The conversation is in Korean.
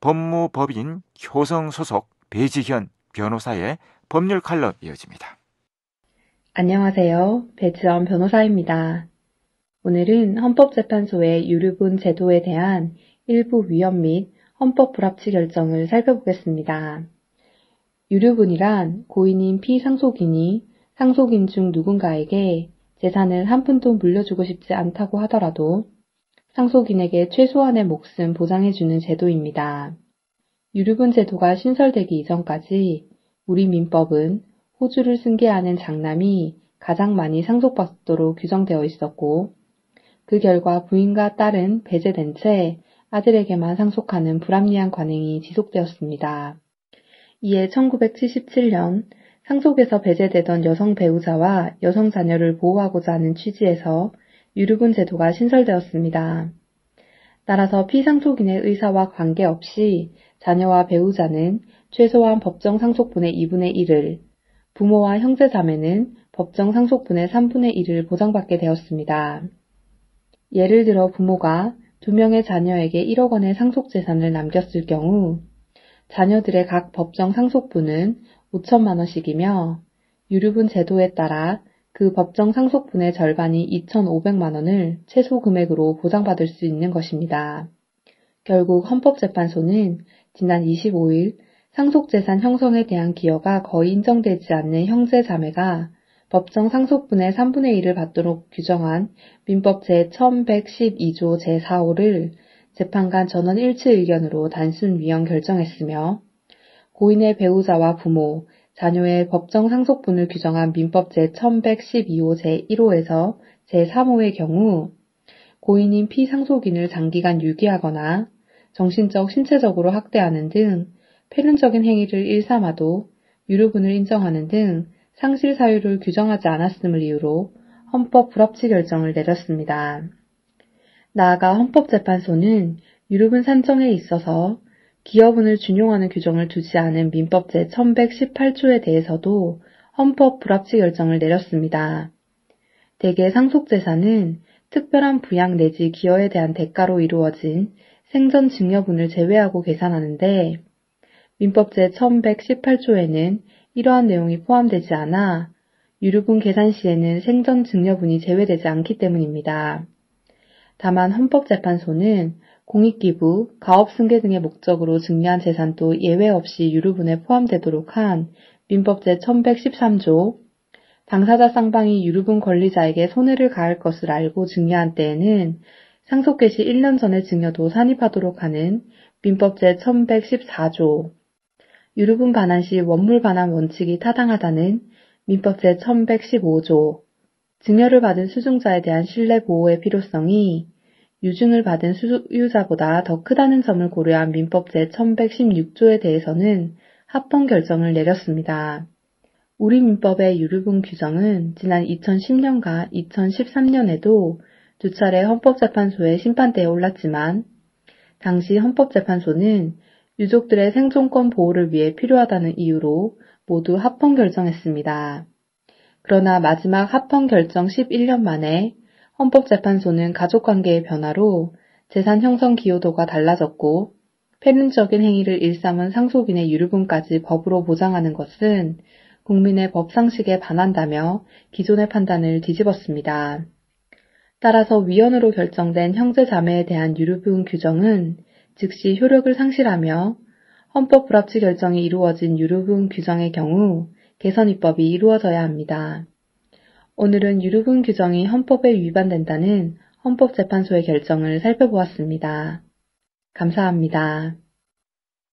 법무법인 효성 소속 배지현 변호사의 법률 칼럼 이어집니다. 안녕하세요. 배지현 변호사입니다. 오늘은 헌법재판소의 유류분 제도에 대한 일부 위헌 및 헌법 불합치 결정을 살펴보겠습니다. 유류분이란 고인인 피상속인이 상속인 중 누군가에게 재산을 한 푼도 물려주고 싶지 않다고 하더라도 상속인에게 최소한의 몫은 보장해주는 제도입니다. 유류분 제도가 신설되기 이전까지 우리 민법은 호주를 승계하는 장남이 가장 많이 상속받도록 규정되어 있었고, 그 결과 부인과 딸은 배제된 채 아들에게만 상속하는 불합리한 관행이 지속되었습니다. 이에 1977년 상속에서 배제되던 여성 배우자와 여성 자녀를 보호하고자 하는 취지에서 유류분 제도가 신설되었습니다. 따라서 피상속인의 의사와 관계없이 자녀와 배우자는 최소한 법정 상속분의 2분의 1을, 부모와 형제자매는 법정 상속분의 3분의 1을 보장받게 되었습니다. 예를 들어 부모가 2명의 자녀에게 1억 원의 상속재산을 남겼을 경우 자녀들의 각 법정 상속분은 5천만 원씩이며 유류분 제도에 따라 그 법정 상속분의 절반이 2,500만 원을 최소 금액으로 보장받을 수 있는 것입니다. 결국 헌법재판소는 지난 25일 상속재산 형성에 대한 기여가 거의 인정되지 않는 형제자매가 법정 상속분의 3분의 1을 받도록 규정한 민법 제1112조 제4호를 재판관 전원 일치 의견으로 단순 위헌 결정했으며, 고인의 배우자와 부모, 자녀의 법정 상속분을 규정한 민법 제1112호 제1호에서 제3호의 경우 고인인 피상속인을 장기간 유기하거나 정신적, 신체적으로 학대하는 등 폐륜적인 행위를 일삼아도 유류분을 인정하는 등 상실 사유를 규정하지 않았음을 이유로 헌법 불합치 결정을 내렸습니다. 나아가 헌법재판소는 유류분 산정에 있어서 기여분을 준용하는 규정을 두지 않은 민법 제1118조에 대해서도 헌법 불합치 결정을 내렸습니다. 대개 상속재산은 특별한 부양 내지 기여에 대한 대가로 이루어진 생전 증여분을 제외하고 계산하는데, 민법 제1118조에는 이러한 내용이 포함되지 않아 유류분 계산 시에는 생전 증여분이 제외되지 않기 때문입니다. 다만 헌법재판소는 공익기부, 가업승계 등의 목적으로 증여한 재산도 예외 없이 유류분에 포함되도록 한 민법 제1113조, 당사자 쌍방이 유류분 권리자에게 손해를 가할 것을 알고 증여한 때에는 상속 개시 1년 전에 증여도 산입하도록 하는 민법 제1114조, 유류분 반환 시 원물 반환 원칙이 타당하다는 민법 제1115조, 증여를 받은 수증자에 대한 신뢰 보호의 필요성이 유증을 받은 수유자보다 더 크다는 점을 고려한 민법 제1116조에 대해서는 합헌 결정을 내렸습니다. 우리 민법의 유류분 규정은 지난 2010년과 2013년에도 두 차례 헌법재판소의 심판대에 올랐지만, 당시 헌법재판소는 유족들의 생존권 보호를 위해 필요하다는 이유로 모두 합헌 결정했습니다. 그러나 마지막 합헌 결정 11년 만에 헌법재판소는 가족관계의 변화로 재산 형성 기여도가 달라졌고 폐륜적인 행위를 일삼은 상속인의 유류분까지 법으로 보장하는 것은 국민의 법상식에 반한다며 기존의 판단을 뒤집었습니다. 따라서 위헌으로 결정된 형제자매에 대한 유류분 규정은 즉시 효력을 상실하며 헌법 불합치 결정이 이루어진 유류분 규정의 경우 개선 입법이 이루어져야 합니다. 오늘은 유류분 규정이 헌법에 위반된다는 헌법재판소의 결정을 살펴보았습니다. 감사합니다.